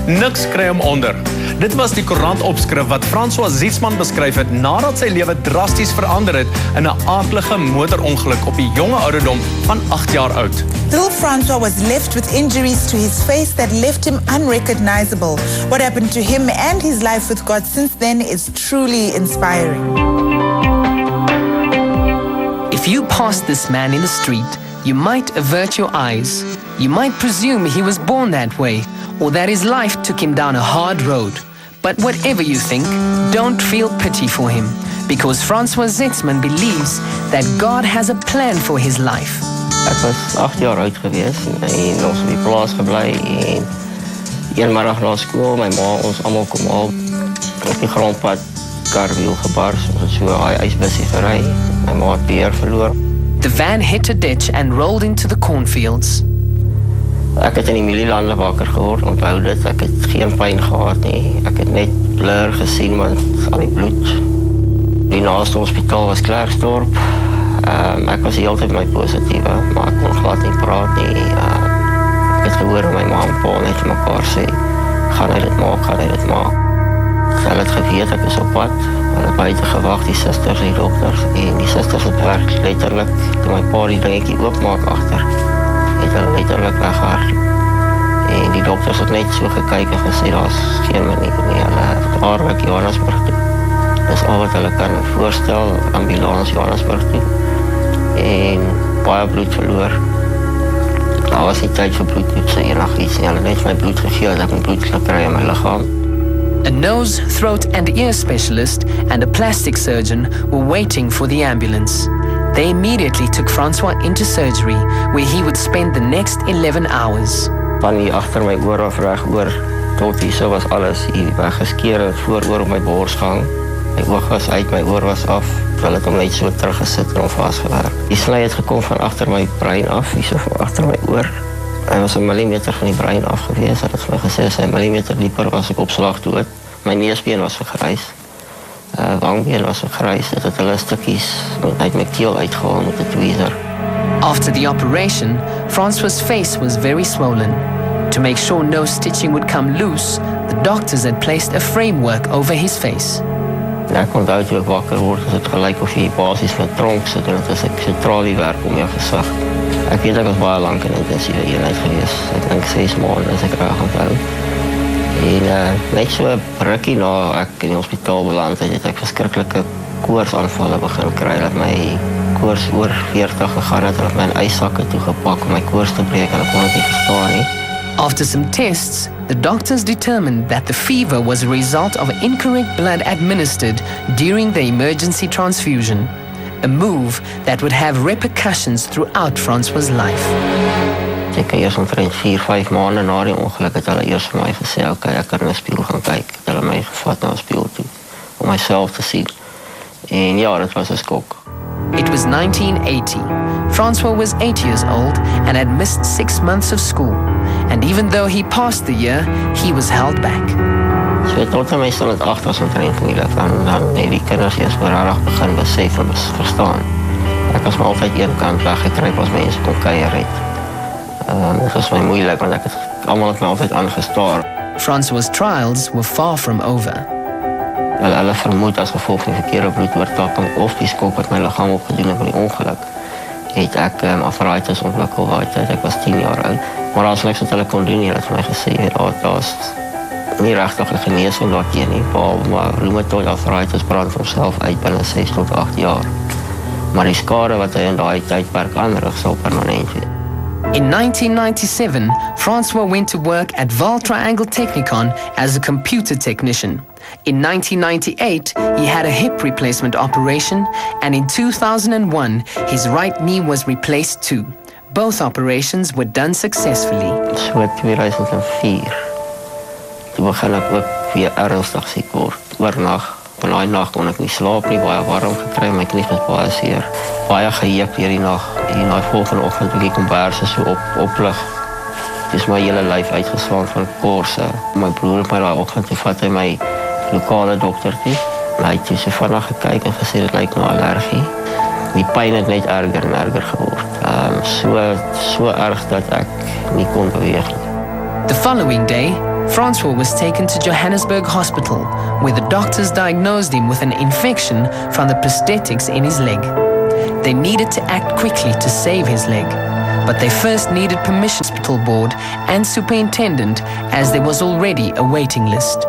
Niks kry hom onder. Dit was die koerantopskrif wat Francois Zietsman beskryf het nadat sy lewe drasties verander het in 'n aaklige motorongeluk op die jonge ouderdom van 8 jaar oud. Little Francois was left with injuries to his face that left him unrecognizable. What happened to him and his life with God since then is truly inspiring. If you passed this man in the street, you might avert your eyes. You might presume he was born that way, or that his life took him down a hard road. But whatever you think, don't feel pity for him, because Francois Zietsman believes that God has a plan for his life. Ek was 8 jaar oud gewees en ons op die plaas gebly en een middag na skool, my ma ons almal kom haal op die grondpad, karwiel gebars, ons het so 'n ysbusie gery, my ma het beheer verloor. The van hit a ditch and rolled into the cornfields. Ek het in die mielielande wakker geword, onthou dit, ek het geen pyn gehad nie, ek het net blur gesien want al die bloed. Die naaste hospitaal was Klerksdorp. Ek was heeltyd my positiewe, maar ek kon glad nie praat nie. Ek het gehoor hoe my ma en pa net vir mekaar sê, gaan hy dit maak. Hulle het geweet ek is op pad, hulle het buite gewag, die susters, die dokters, en die susters het werk letterlik, toe my pa die dingetjie oopmaak agter, het hulle letterlik weggehardloop. En die dokters het net so gekyk en gesê, daar's geen manier nie, hulle het aardig Johannesburg toe. Dis al wat hulle kan voorstel, ambulans Johannesburg toe. En baie bloed verloor. Daar was nie tyd vir bloedtoetse enigiets nie. Hulle het net my bloed gegee, dat ek my bloed kan kry in my liggaam. A nose, throat and ear specialist and a plastic surgeon were waiting for the ambulance. They immediately took Francois into surgery, where he would spend the next 11 hours. Van hier agter my oor af reg oor, tot hier so was alles hier weggeskeer en vooroor op my bors gehang. My oog was uit, my oor was af. Hulle het hom net so teruggesit en hom vasgewerk. Die sny het gekom van agter my brein af, hier so van agter my oor. Hy was 1 millimeter van die brein af gewees. Hulle het vir my gesê, as hy 1 millimeter dieper was ek op slag dood. My neusbeen was vergrys. Wangbeen was vergrys. Dit het hulle stukkies uit my keel uitgehaal met 'n tweezer. After the operation, Francois' face was very swollen. To make sure no stitching would come loose, the doctors had placed a framework over his face. Ek onthou toe ek wakker word, is het gelyk of jy basies met tronk sit en het is ek traliewerk om jou gesig. Ek weet ek was baie lank in intensiewe eenheid gewees. Ek dink 6 maande as ek reg onthou. En net so 'n rukkie na ek in die hospitaal beland het, het ek verskriklike koorsaanvalle begin kry, dat my koors oor 40 gegaan het, dat my in yssakke toegepak om my koors te breek en ek kon dit nie verstaan nie. After some tests, the doctors determined that the fever was a result of incorrect blood administered during the emergency transfusion, a move that would have repercussions throughout Francois' life. Ek eers omtrent 4-5 maande na die ongeluk het hulle eers vir my gesê, okay, ek kan in 'n spieël gaan kyk. Het hulle my gevat na 'n spieël toe, om myself te sien. En ja, dit was 'n skok. It was 1980. Francois was 8 years old and had missed 6 months of school. And even though he passed the year, he was held back. So tot en my standaard 8 was omtrent moeilik. Dan het die kinders eers rarig begin besef en verstaan. Ek was maar altyd een kant weggekruip as mense kon kuier het. Dit was my moeilik, want almal het my altyd aangestaar. Francois' trials were far from over. Hulle vermoed as gevolg van die verkeerde bloedoortapping of die skok wat my liggaam opgedoen het by die ongeluk, het ek arthritis ontwikkel daai tyd. Ek was 10 jaar oud. Maar as niks wat hulle kon doen, hulle het vir my gesê, daar's nie regtig 'n genesing daarteen nie, behalwe maar rheumatoid arthritis brand homself uit binne 6 tot 8 jaar. Maar die skade wat hy in daai tydperk aanrig sal permanent wees. In 1997, Francois went to work at Val Triangle Technicon as a computer technician. In 1998, he had a hip replacement operation, and in 2001, his right knee was replaced too. Both operations were done successfully. So 2004, toe begin ek ook weer ernstig siek word. Oornag, van daai nag kon ek nie slaap nie, baie warm gekry, my knie was baie seer. Baie geheep hier die nag, en die volgende oggend toe ek die komberse so oplig. Dis my hele lyf uitgeslaan van korse. My broer het my daai oggend toe vat hy my lokale dokter toe. Hy het toe so vinnig gekyk en gesê dit lyk na allergie. Die pyn het net erger en erger geword. So erg dat ek nie kon beweeg nie. The following day, Francois was taken to Johannesburg Hospital, where the doctors diagnosed him with an infection from the prosthetics in his leg. They needed to act quickly to save his leg, but they first needed permission from the hospital board and superintendent, as there was already a waiting list.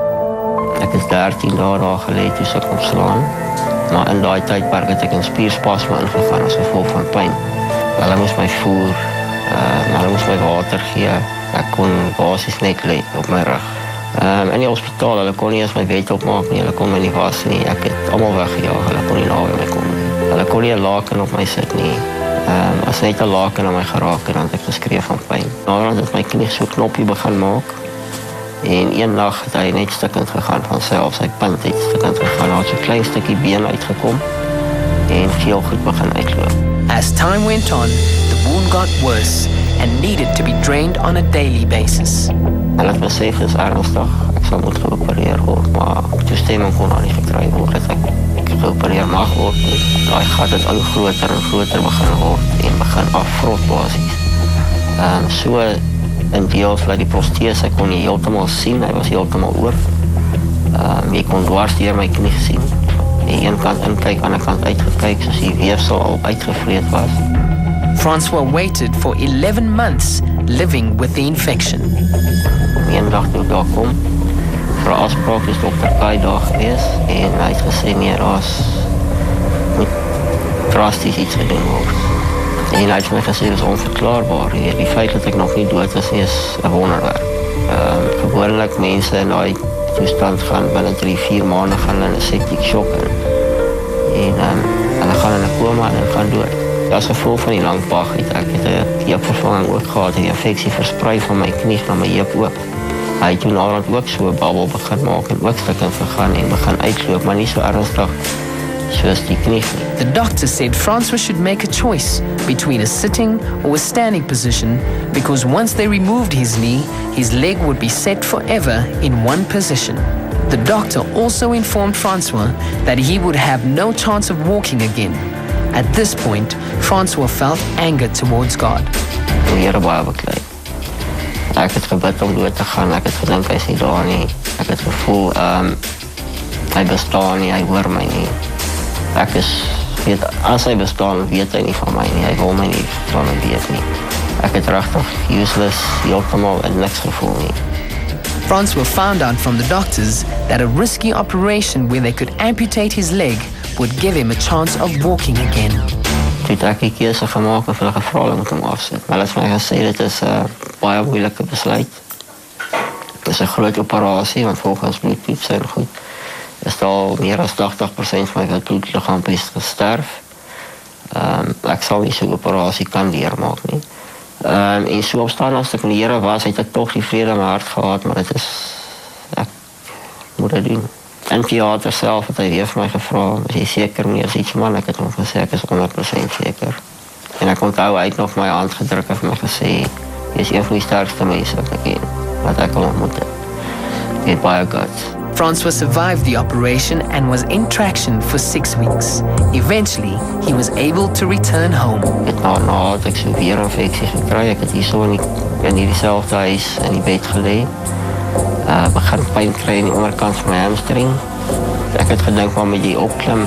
Ek is 13 dae daar gelê toe ek opslaan, maar in daai tydperk het ek in spierspasme ingegaan as gevolg van pyn. Hulle moes my voer, hulle moes my water gee. Ek kon basies net lê op my rug. In die hospitaal, hulle kon nie eens my bed opmaak nie, hulle kon my nie was nie. Ek het almal weggejaag, hulle kon nie naby my kom nie. Hulle kon nie 'n laken op my sit nie. As net 'n laken aan my geraak het, dan het ek geskree van pyn. Nadat het my knie so 'n knoppie begin maak. En een nag het hy net stukkend gegaan van sy punt het stukkend gegaan. Daar het so 'n klein stukkie been uitgekom en veel goed begin uitloop. As time went on, the wound got worse and needed to be drained on a daily basis. Hulle het besef dis ernstig, ek sal moet geopereer word, maar toestemming kon daar nie gekry word dat ek geopereer mag word. Daai gat het al groter en groter begin word en begin afvrot basies. So in deels van die protese kon jy heeltemal sien, hy was heeltemal oop. Jy kon dwars deur my knie sien. Die een kant inkyk, ander kant uitgekyk, soos die weefsel al uitgevreet was. Francois waited for 11 months living with the infection. Een dag toe ek daar kom, vir 'n afspraak is dokter Kai daar gewees en hy het gesê nee, moet drastisch iets gedoen word. En hy het my gesê, dis onverklaarbaar. Die feit dat ek nog nie dood is 'n wonderwerk. Gewoonlik mense in daai toestand gaan binne 3-4 maande gaan hulle in 'n septic shock en hulle gaan in 'n koma en gaan dood. As gevolg van die lang pag het ek 'n heupvervanging ook gehad en die infeksie versprei van my knie na my heup ook. Hy het toen naderhand ook so 'n babbel begin maak en ook stukkend gegaan en begin uitloop, maar nie so ernstig soos die knie. The doctor said Francois should make a choice between a sitting or a standing position, because once they removed his knee, his leg would be set forever in one position. The doctor also informed Francois that he would have no chance of walking again. At this point, Francois felt anger towards God. Die Here baie beklei. Ek het gebid om dood te gaan, ek het gedink hy is nie daar nie. Ek het gevoel, hy bestaan nie, hy hoor my nie. Ek weet, as hy bestaan, weet hy nie van my nie, hy wil my nie van my weet nie. Ek het regtig useless, heeltemal in niks gevoel nie. Francois found out from the doctors that a risky operation where they could amputate his leg would give him a chance of walking again. Toe het ek die keuse gemaak en vir hulle gevra om hom afsit. Hulle het my gesê dit is 'n baie moeilike besluit. Dit is 'n groot operasie want volgens bloedtoetse en goed is daar meer as 80% van my bloedliggaam gesterf. Ek sal nie so 'n operasie kan deurmaak nie. En so opstaan as ek in die Here was, het ek tog die vrede in my hart gehad, maar dit is, ek moet dit doen. In die theater self het hy weer vir my gevra, is jy seker meneer Zietsman? Ek het hom gesê, ek is 100% seker. En ek onthou, hy het nog my hand gedruk en vir my gesê, jy is een van die sterkste mense wat ek ken, wat ek al ontmoet het. Jy het baie guts. Francois survived the operation and was in traction for 6 weeks. Eventually, he was able to return home. Na het ek so weer infeksie gekry, ek het hier so in dieselfde huis in die bed gelê. Begin pyn kry aan die onderkant van my hamstring. Ek het gedink maar met die opklim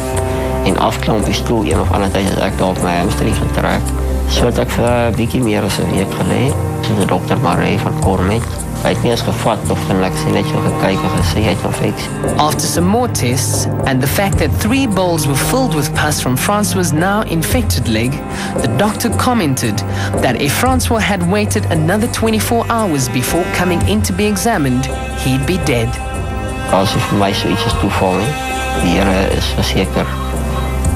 en afklim op die stoel een of ander tyd het ek dalk my hamstring getrek. So het ek vir 'n bietjie meer as 'n week gelê. So die dokter Maree van Kormet, hy het nie eens gevat of niks, net so gekyk en gesê hy het infeksie. After some more tests and the fact that 3 bowls were filled with pus from Francois' now infected leg, the doctor commented that if Francois had waited another 24 hours before coming in to be examined, he'd be dead. As vir my so iets is toeval nie. Die Here is verseker.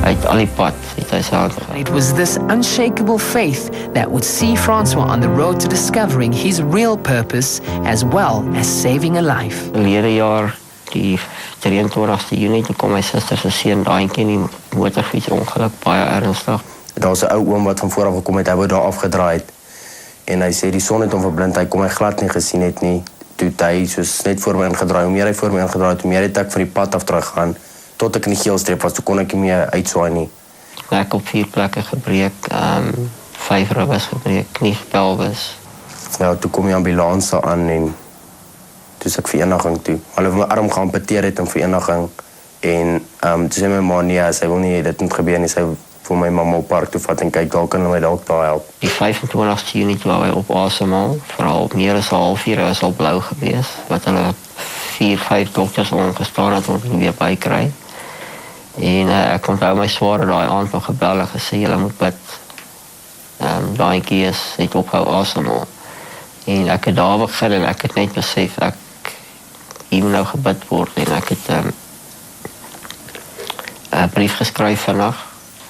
Hy het al die pad, het hy sy hand gehad. It was this unshakable faith that would see Francois on the road to discovering his real purpose as well as saving a life. Verlede jaar, die 23ste Junie, toe kom my suster se seun daantjie in die motorfietsongeluk, baie ernstig. Daar's 'n ou oom wat van voor af gekom het, hy wou daar afgedraai het. En hy sê die son het hom verblind, hy kom hy glad nie gesien het nie. Toe hy soos net voor my ingedraai, hoe meer hy voor my ingedraai het, hoe meer het ek van die pad af teruggaan. Tot ek in die geelstreep was, toe kon ek nie meer uitswaai nie. Ek op 4 plekke gebreek, 5 ribbes gebreek, knie, pelvis. Ja, toe kom die ambulans aan en toe ek vereniging toe. Hulle my arm geamputeer het in vereniging en toe sê my ma nee, sy wil nie dit moet gebeur nie. Sy vir my mamma op park toe vat en kyk dalk kan hulle my dalk daar help. Die 25 Junie toe hy op asemhaal, veral meer as 'n halfuur, was al blou gewees, wat hulle 4-5 dokters ongestaan het om hom weer by kry. En ek onthou my swaar daai aand nog gebel en gesê hulle moet bid. Daai kies het ophou asemhaal. En ek het daar begin en ek het net besef ek hier moet nou gebid word en ek het 'n brief geskryf vandag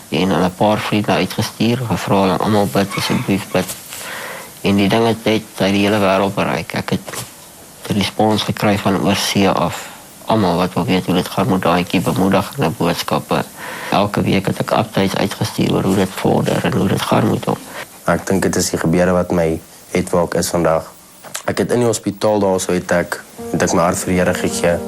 en aan 'n paar vriende uitgestuur, gevra hulle almal bid asseblief bid. En die ding het uit die hele wêreld bereik. Ek het 'n respons gekry van oorsee af. Almal wat wil weet hoe dit gaan met daai bemoedigende boodskappe. Elke week het ek updates uitgestuur oor hoe dit vorder en hoe dit gaan met hom. Ek dink dit is die gebeure wat my het waar ek is vandag. Ek het in die hospitaal daarso het ek my hart vir die Here gegee.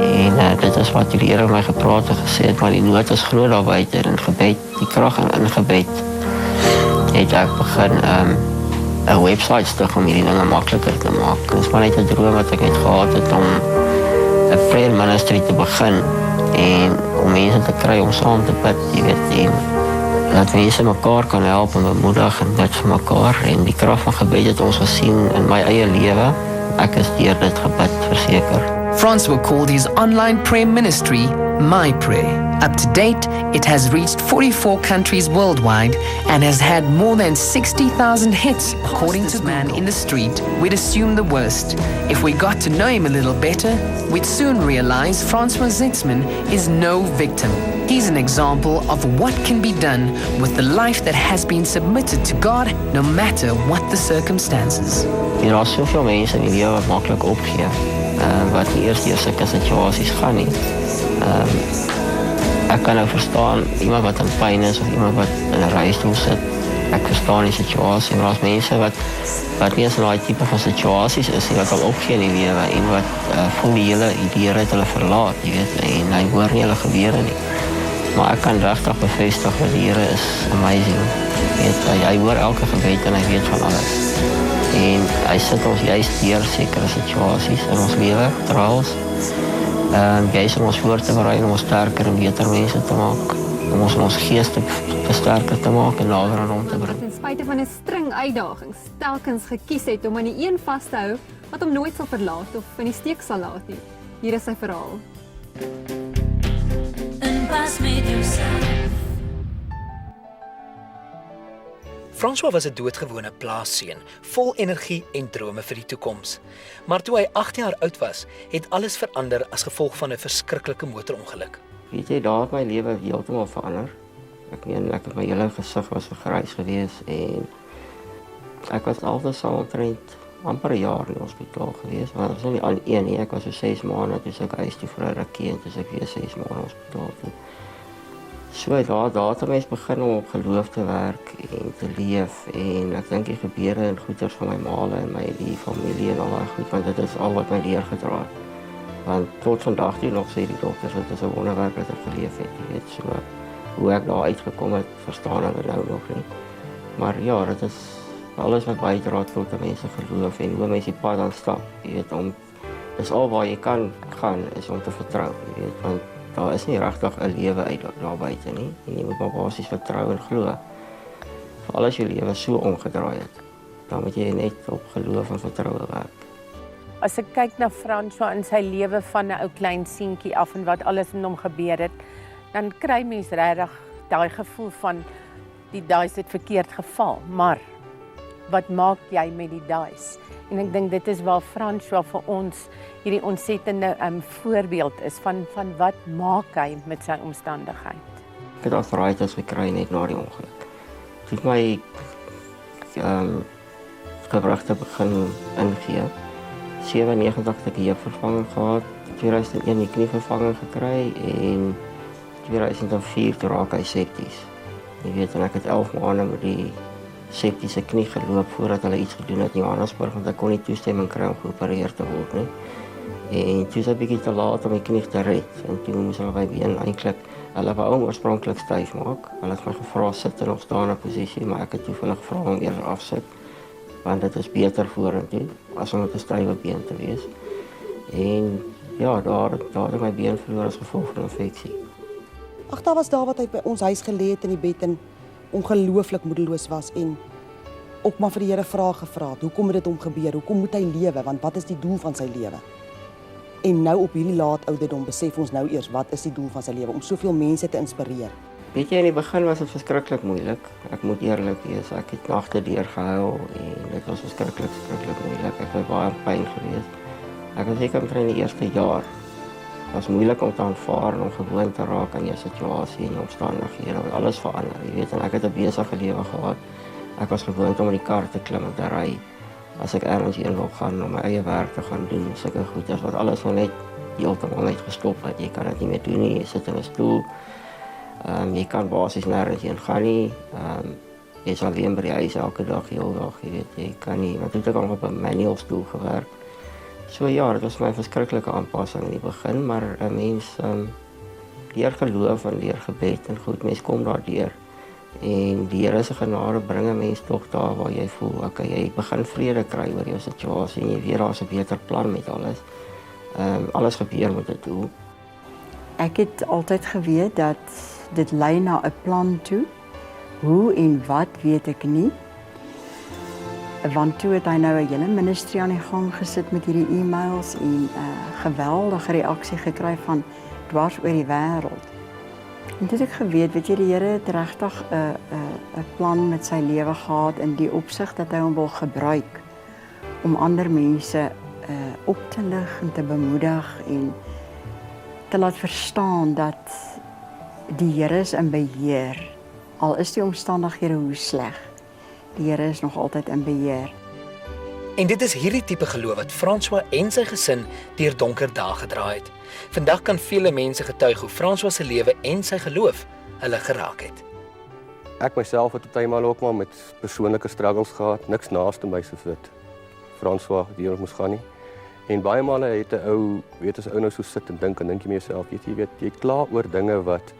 En dit is wat die Here my gepraat en gesê het, maar die nood is groot daar buite en in gebed, die krag in gebed het ek begin 'n website stig om hierdie dinge makliker te maak. Dit is maar net 'n droom wat ek net gehad het om 'n prayer ministry te begin en om mense te kry om saam te bid, jy weet, en dat mense mekaar kan help en bemoedig en bid vir mekaar. En die krag van gebed het ons gesien in my eie lewe. Ek is deur dit gebid, verseker. Francois called his online prayer ministry My Prayer. Up to date, it has reached 44 countries worldwide and has had more than 60,000 hits. According to man in the street, we'd assume the worst. If we got to know him a little better, we'd soon realize Francois Zietsman is no victim. He's an example of what can be done with the life that has been submitted to God, no matter what the circumstances. Daar is soveel mense in die lewe wat maklik opgee, wat nie eers deur sulke situasies gaan nie. Ek kan nou verstaan iemand wat in pyn is of iemand wat in 'n rolstoel sit. Ek verstaan die situasie, maar as mense wat nie eens in daai tipe van situasies is nie, wat al opgee in die lewe en wat voel die hele idee het hulle verlaat, jy weet, en hy hoor nie hulle gebeure nie. Maar ek kan regtig bevestig dat die Here is amazing. Hy hoor elke gebed en hy weet van alles. En hy sit ons juist deur sekere situasies in ons lewe, trials. Juist om ons voor te berei, om ons sterker en beter mense te maak, om ons gees te sterker te maak en nader aan hom te bring. Ten spyte van 'n string uitdagings, telkens gekies het om aan die een vas te hou wat hom nooit sal verlaat of in die steek sal laat nie. Hier is sy verhaal. Francois was 'n doodgewone plaasseun, vol energie en drome vir die toekoms. Maar toe hy 8 jaar oud was, het alles verander as gevolg van 'n verskriklike motorongeluk. Weet jy, daar het my lewe heeltemal verander. Ek meen, my hele gesig was vergrys gewees en ek was altyd so omtrent amper 'n jaar in die hospitaal gewees, maar dit was nie al een nie. Ek was so 6 maande, toe ek huis toe vir 'n rukkie en toe ek weer 6 maande in die hospitaal toe. So daar het mens begin om op geloof te werk en te leef en ek dink die gebeure en goeders van my maale en my die familie en al daai goed, want dit is al wat my leer gedra het. Want tot vandag toe nog sê die dokters dit is 'n wonderwerk dat ek geleef het, jy weet, so hoe ek daar uitgekom het, verstaan hulle nou nog nie. Maar ja, dit is alles wat bydra tot 'n mens se geloof en hoe mense die pad aan stap, jy weet, dis al waar jy kan gaan is om te vertrou, jy weet, want daar is nie regtig 'n lewe uit daar buite nie. En jy moet maar basies vertrou en glo. Veral as jou lewe so omgedraai het, dan moet jy net op geloof en vertroue werk. As ek kyk na Francois in sy lewe van 'n ou klein seentjie af en wat alles met hom gebeur het, dan kry mens regtig daai gevoel van die dice het verkeerd geval. Maar wat maak jy met die dice? En ek dink dit is waar Francois vir ons hierdie ontsettende voorbeeld is van wat maak hy met sy omstandigheid. Ek het arthritis gekry net na die ongeluk. Toe het my gewrigte begin ingee. 97 het ek die heupvervanging gehad, 2001 die knievervanging gekry en 2004 toe raak hy septies. Jy weet, en ek het 11 maande met die septiese knie geloop voordat hulle iets gedoen het in Johannesburg, want ek kon nie toestemming kry om geopereer te word nie. En toe is ek bietjie te laat om my knie te red en toe moes hulle my been eintlik, hulle wou hom oorspronklik styf maak. Hulle het my gevra sit en nog staan in 'n posisie, maar ek het toe vir hulle gevra om eers afsit. want dit is beter vorentoe as om met 'n stywe been te wees. En ja, daar het ek my been verloor as gevolg van 'n infeksie. Ag, daar was daar wat hy by ons huis gelê het in die bed en ongelooflik moedeloos was en ook maar vir die Here vrae gevra het. Hoekom het dit hom gebeur? Hoekom moet hy lewe? Want wat is die doel van sy lewe? En nou op hierdie laat ouderdom besef ons nou eers wat is die doel van sy lewe om soveel mense te inspireer. Weet jy, in die begin was dit verskriklik moeilik. Ek moet eerlik wees, ek het nagte deur gehuil en dit was verskriklik moeilik. Ek was baie pyn gewees. Ek was seker omtrent in die eerste jaar. Het was moeilik om te aanvaar en om gewoon te raak aan jou situasie en jou omstandighede, want alles verander. Jy weet, en ek het 'n besige lewe gehad. Ek was gewoond om in die kar te klim en te ry. As ek ergens heen wil gaan om my eie werk te gaan doen, sulke goeders wat alles nou net heeltemal net gestop het. Jy kan dit nie meer doen nie, jy sit in 'n stoel. Jy kan basies nergens heen gaan nie. Jy is alleen by die huis elke dag, heel dag, jy weet, jy kan nie, want ek het al op 'n manual stoel gewerk. So ja, dit was my verskriklike aanpassing in die begin, maar 'n mens deur geloof en deur gebed en goed, mens kom daardeur. En die Here se genade bring 'n mens tog daar waar jy voel, okay, jy begin vrede kry oor jou situasie en jy weet daar's 'n beter plan met alles. Alles gebeur met 'n doel. Ek het altyd geweet dat dit lei na 'n plan toe. Hoe en wat weet ek nie. Want toe het hy nou 'n hele ministerie aan die gang gesit met hierdie e-mails en 'n geweldige reaksie gekry van dwars oor die wêreld. En toe het ek geweet, weet jy, die Here het regtig 'n plan met sy lewe gehad in die opsig dat hy hom wil gebruik om ander mense op te lig en te bemoedig en te laat verstaan dat die Here is in beheer. Al is die omstandighede hoe sleg, die Here is nog altyd in beheer. En dit is hierdie tipe geloof wat Francois en sy gesin deur donker dae gedra het. Vandag kan vele mense getuig hoe Francois se lewe en sy geloof hulle geraak het. Ek myself het partymal ook maar met persoonlike struggles gehad, niks naaste my soos dit Francois deur moes gaan nie. En baie male het 'n ou, weet as 'n ou nou so sit en dink jy myself, jy kla oor dinge wat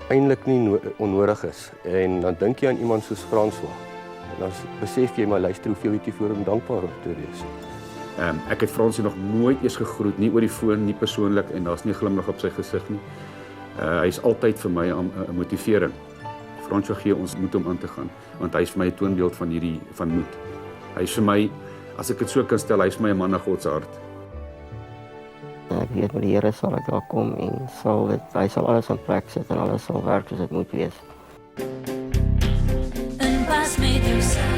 eintlik nie onnodig is. En dan dink jy aan iemand soos Francois. En dan besef jy maar luister hoeveel jy voor hom dankbaar te wees. Ek het Francois nog nooit eens gegroet, nie oor die foon, nie persoonlik, en daar's nie 'n glimlag op sy gesig nie. Hy is altyd vir my 'n motivering. Francois gee ons moed om aan te gaan, want hy is vir my 'n toonbeeld van moed. Hy is vir my, as ek dit so kan stel, hy is vir my 'n man na God se hart. Ek weet met die Here sal ek daar kom en hy sal alles in plek sit en alles sal werk soos dit moet wees. En pas met jouself.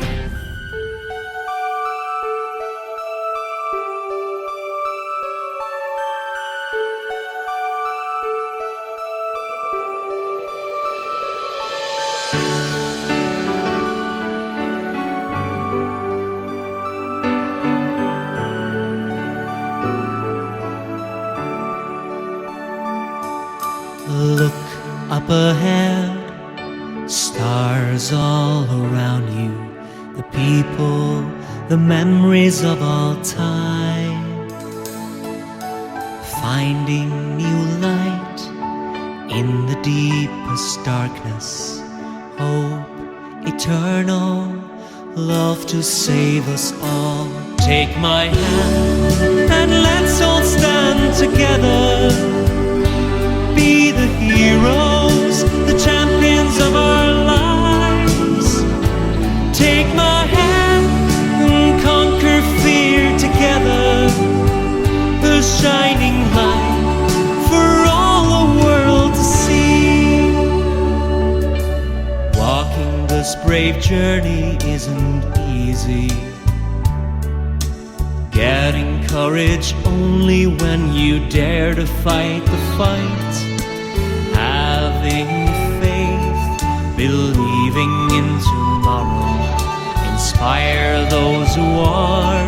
Look up ahead, stars all around you, the people, the memories of all time. Finding new light in the deepest darkness, hope eternal, love to save us all. Take my hand and let's all stand together. Be the heroes, the champions of our lives. Take my hand and conquer fear together. The shining light for all the world to see. Walking this brave journey isn't easy. Getting courage only when you dare to fight the fight. Having faith, believing in tomorrow, inspire those who are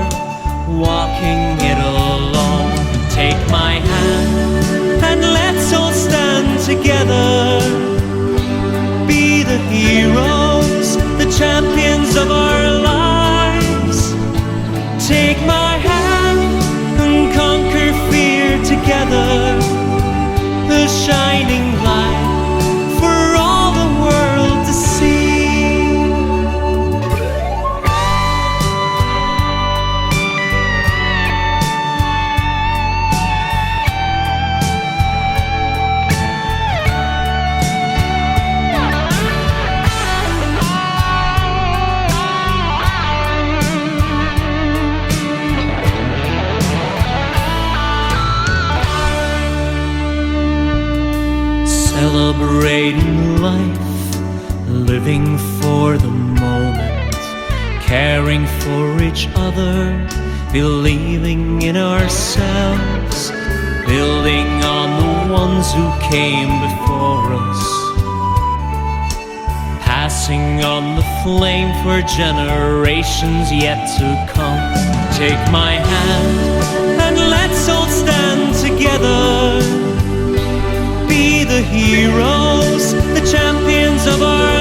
walking it alone. Take my hand and let's all stand together. Be the heroes, the champions of our lives. Take my hand and conquer fear together. The shining light for all the world to see. celebrating life, living for the moment, caring for each other, believing in ourselves, building on the ones who came before us, passing on the flame for generations yet to come. Take my hand and let's all stand together, be the heroes, the champions of our